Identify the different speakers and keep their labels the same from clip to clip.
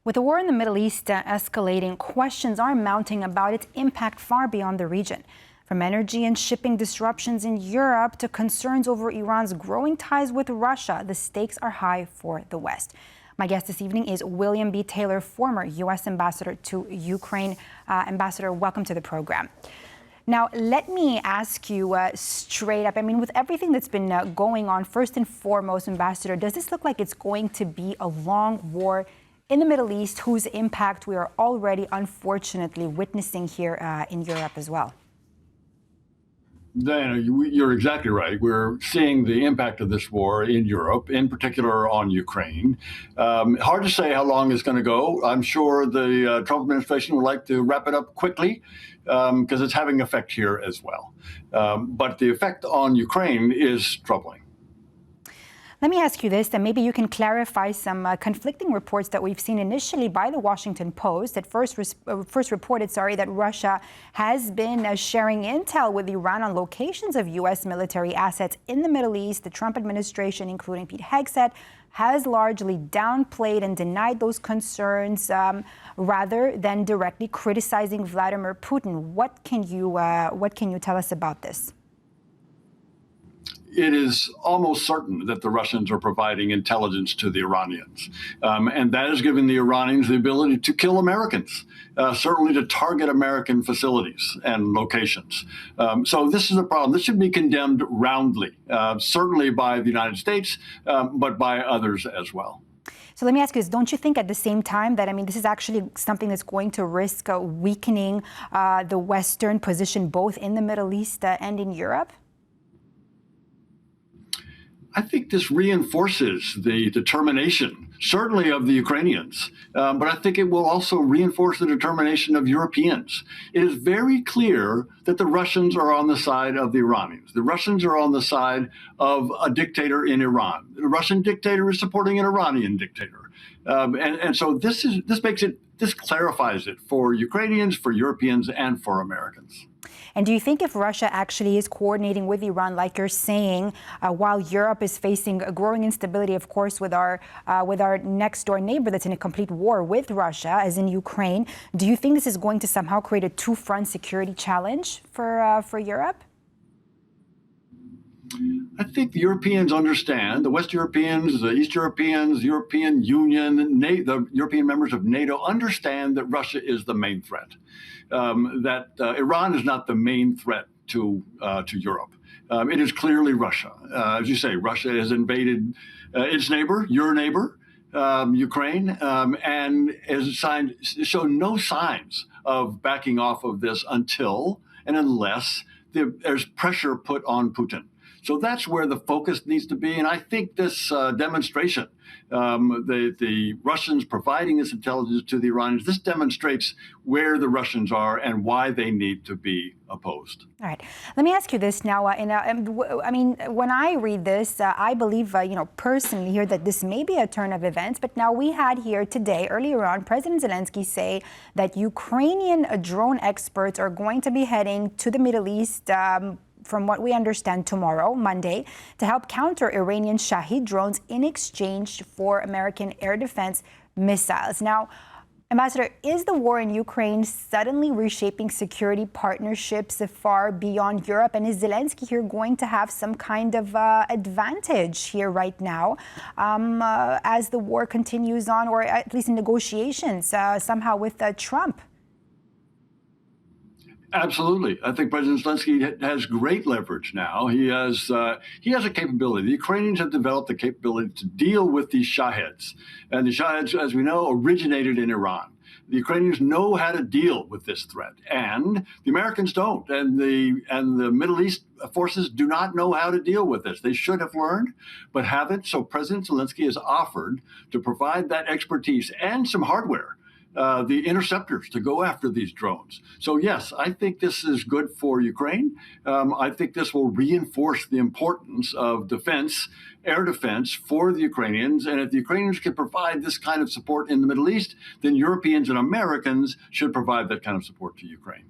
Speaker 1: With the war in the Middle East escalating, questions are mounting about its impact far beyond the region. From energy and shipping disruptions in Europe to concerns over Iran's growing ties with Russia, the stakes are high for the West. My guest this evening is William B. Taylor, former U.S. ambassador to Ukraine. Ambassador, welcome to the program. Now, let me ask you straight up, with everything that's been going on, first and foremost, Ambassador, does this look like it's going to be a long war in the Middle East, whose impact we are already, unfortunately, witnessing here in Europe as well?
Speaker 2: Diana, you're exactly right. We're seeing the impact of this war in Europe, in particular on Ukraine. Hard to say how long it's going to go. I'm sure the Trump administration would like to wrap it up quickly because it's having effect here as well. But the effect on Ukraine is troubling.
Speaker 1: Let me ask you this, and maybe you can clarify some conflicting reports that we've seen initially by the Washington Post that first reported, that Russia has been sharing intel with Iran on locations of U.S. military assets in the Middle East. The Trump administration, including Pete Hegseth, has largely downplayed and denied those concerns rather than directly criticizing Vladimir Putin. What can you tell us about this?
Speaker 2: It is almost certain that the Russians are providing intelligence to the Iranians. And that has given the Iranians the ability to kill Americans, certainly to target American facilities and locations. So this is a problem. This should be condemned roundly, certainly by the United States, but by others as well.
Speaker 1: So let me ask you this, don't you think at the same time that, this is actually something that's going to risk weakening the Western position both in the Middle East and in Europe?
Speaker 2: I think this reinforces the determination, certainly of the Ukrainians, but I think it will also reinforce the determination of Europeans. It is very clear that the Russians are on the side of the Iranians. The Russians are on the side of a dictator in Iran. The Russian dictator is supporting an Iranian dictator. And so this clarifies it for Ukrainians, for Europeans, and for Americans.
Speaker 1: And do you think if Russia actually is coordinating with Iran, like you're saying, while Europe is facing a growing instability, of course, with our next door neighbor that's in a complete war with Russia, as in Ukraine, do you think this is going to somehow create a two-front security challenge for Europe?
Speaker 2: I think the Europeans understand, the West Europeans, the East Europeans, the European Union, the European members of NATO understand that Russia is the main threat, that Iran is not the main threat to Europe. It is clearly Russia. As you say, Russia has invaded its neighbor, your neighbor, Ukraine, and has shown no signs of backing off of this until and unless there's pressure put on Putin. So that's where the focus needs to be. And I think this demonstration, the Russians providing this intelligence to the Iranians, this demonstrates where the Russians are and why they need to be opposed.
Speaker 1: All right. Let me ask you this now. When I read this, I believe, personally here that this may be a turn of events. But now we had here today, earlier on, President Zelensky say that Ukrainian drone experts are going to be heading to the Middle East from what we understand tomorrow, Monday, to help counter Iranian Shahed drones in exchange for American air defense missiles. Now, Ambassador, is the war in Ukraine suddenly reshaping security partnerships far beyond Europe? And is Zelensky here going to have some kind of advantage here right now as the war continues on, or at least in negotiations somehow with Trump?
Speaker 2: Absolutely. I think President Zelensky has great leverage now. He has a capability. The Ukrainians have developed the capability to deal with these Shaheds. And the Shaheds, as we know, originated in Iran. The Ukrainians know how to deal with this threat, and the Americans don't. And the Middle East forces do not know how to deal with this. They should have learned, but haven't. So President Zelensky has offered to provide that expertise and some hardware, the interceptors to go after these drones. So yes, I think this is good for Ukraine. I think this will reinforce the importance of defense, air defense for the Ukrainians. And if the Ukrainians can provide this kind of support in the Middle East, then Europeans and Americans should provide that kind of support to Ukraine.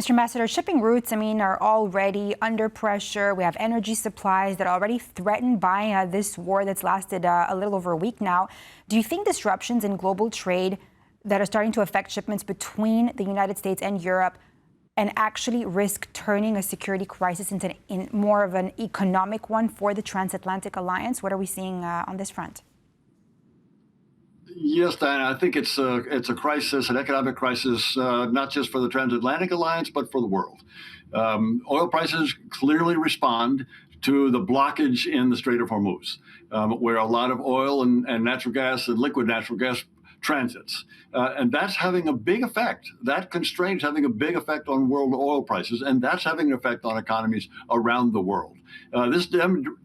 Speaker 1: Mr. Ambassador, shipping routes, are already under pressure. We have energy supplies that are already threatened by this war that's lasted a little over a week now. Do you think disruptions in global trade that are starting to affect shipments between the United States and Europe and actually risk turning a security crisis into more of an economic one for the transatlantic alliance? What are we seeing on this front?
Speaker 2: Yes, Diana, I think it's a crisis, an economic crisis, not just for the transatlantic alliance, but for the world. Oil prices clearly respond to the blockage in the Strait of Hormuz, where a lot of oil and natural gas and liquid natural gas transits. And that's having a big effect. That constraint is having a big effect on world oil prices, and that's having an effect on economies around the world. This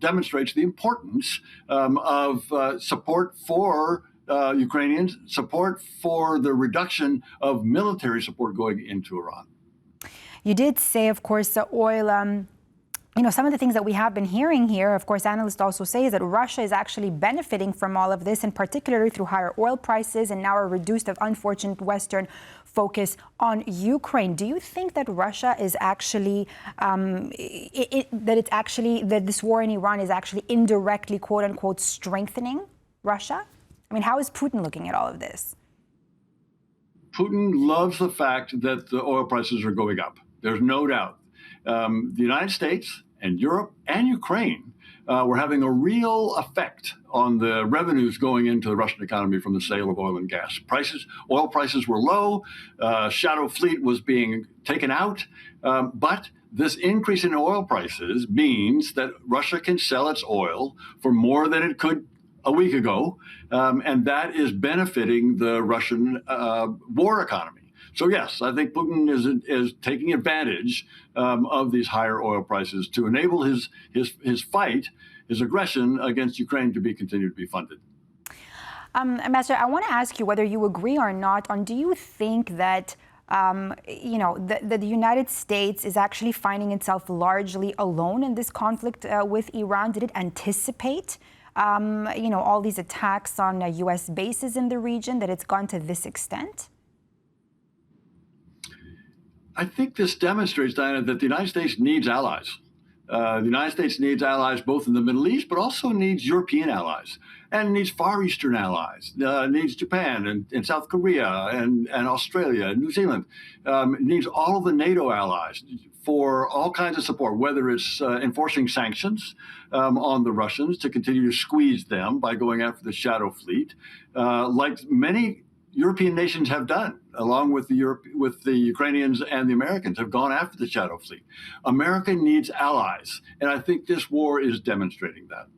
Speaker 2: demonstrates the importance of support for Ukrainians, support for the reduction of military support going into Iran.
Speaker 1: You did say, of course, the oil, some of the things that we have been hearing here, of course, analysts also say is that Russia is actually benefiting from all of this, and particularly through higher oil prices and now a reduced of unfortunate Western focus on Ukraine. Do you think that Russia is actually, that this war in Iran is actually indirectly, quote unquote, strengthening Russia? How is Putin looking at all of this?
Speaker 2: Putin loves the fact that the oil prices are going up. There's no doubt. The United States and Europe and Ukraine were having a real effect on the revenues going into the Russian economy from the sale of oil and gas. Oil prices were low. Shadow fleet was being taken out. But this increase in oil prices means that Russia can sell its oil for more than it could a week ago, and that is benefiting the Russian war economy. So yes, I think Putin is taking advantage of these higher oil prices to enable his fight, his aggression against Ukraine to continue to be funded.
Speaker 1: Ambassador, I want to ask you whether you agree or not on, do you think that the United States is actually finding itself largely alone in this conflict with Iran? Did it anticipate all these attacks on U.S. bases in the region, that it's gone to this extent?
Speaker 2: I think this demonstrates, Diana, that the United States needs allies. The United States needs allies both in the Middle East, but also needs European allies, and needs Far Eastern allies, needs Japan and South Korea and Australia and New Zealand, needs all of the NATO allies for all kinds of support, whether it's enforcing sanctions on the Russians to continue to squeeze them by going after the shadow fleet, like many European nations have done, along with the Ukrainians and the Americans have gone after the shadow fleet. America needs allies, and I think this war is demonstrating that.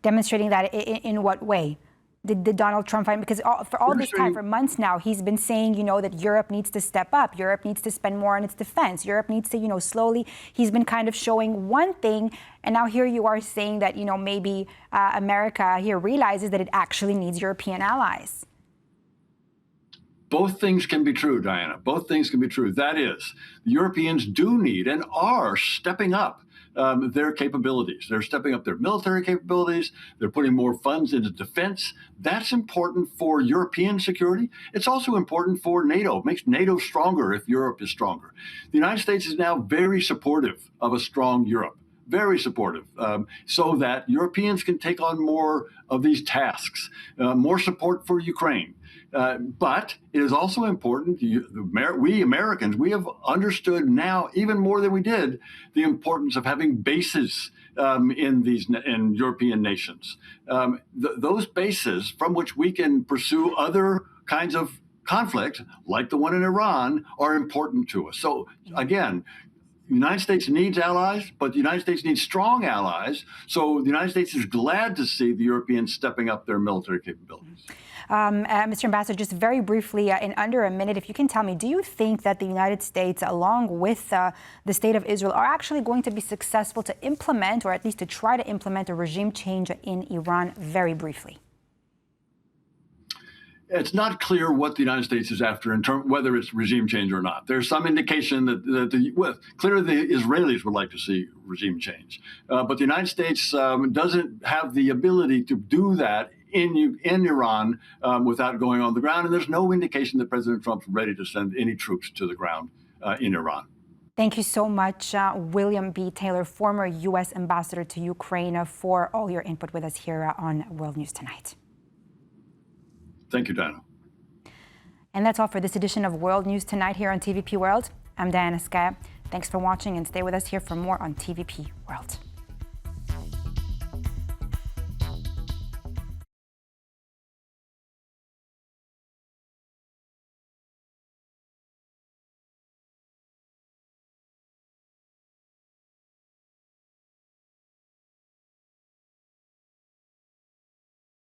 Speaker 1: Demonstrating that in what way? Did Donald Trump find, because for all this time, for months now, he's been saying, that Europe needs to step up. Europe needs to spend more on its defense. Europe needs to, slowly, he's been kind of showing one thing. And now here you are saying that, maybe America here realizes that it actually needs European allies.
Speaker 2: Both things can be true, Diana. Both things can be true. That is, the Europeans do need and are stepping up their capabilities. They're stepping up their military capabilities. They're putting more funds into defense. That's important for European security. It's also important for NATO. It makes NATO stronger if Europe is stronger. The United States is now very supportive of a strong Europe. Very supportive, so that Europeans can take on more of these tasks, more support for Ukraine. But it is also important, we Americans, we have understood now even more than we did the importance of having bases in European nations. Those bases from which we can pursue other kinds of conflict, like the one in Iran, are important to us. So again, the United States needs allies, but the United States needs strong allies. So the United States is glad to see the Europeans stepping up their military capabilities.
Speaker 1: Mr. Ambassador, just very briefly, in under a minute, if you can tell me, do you think that the United States, along with the State of Israel, are actually going to be successful to implement, or at least to try to implement, a regime change in Iran? Very briefly.
Speaker 2: It's not clear what the United States is after in terms whether it's regime change or not. There's some indication that clearly the Israelis would like to see regime change, but the United States doesn't have the ability to do that in Iran without going on the ground, and there's no indication that President Trump's ready to send any troops to the ground in Iran.
Speaker 1: Thank you so much, William B. Taylor, former U.S. Ambassador to Ukraine, for all your input with us here on World News Tonight.
Speaker 2: Thank you, Diana.
Speaker 1: And that's all for this edition of World News Tonight here on TVP World. I'm Diana Skaya. Thanks for watching and stay with us here for more on TVP World.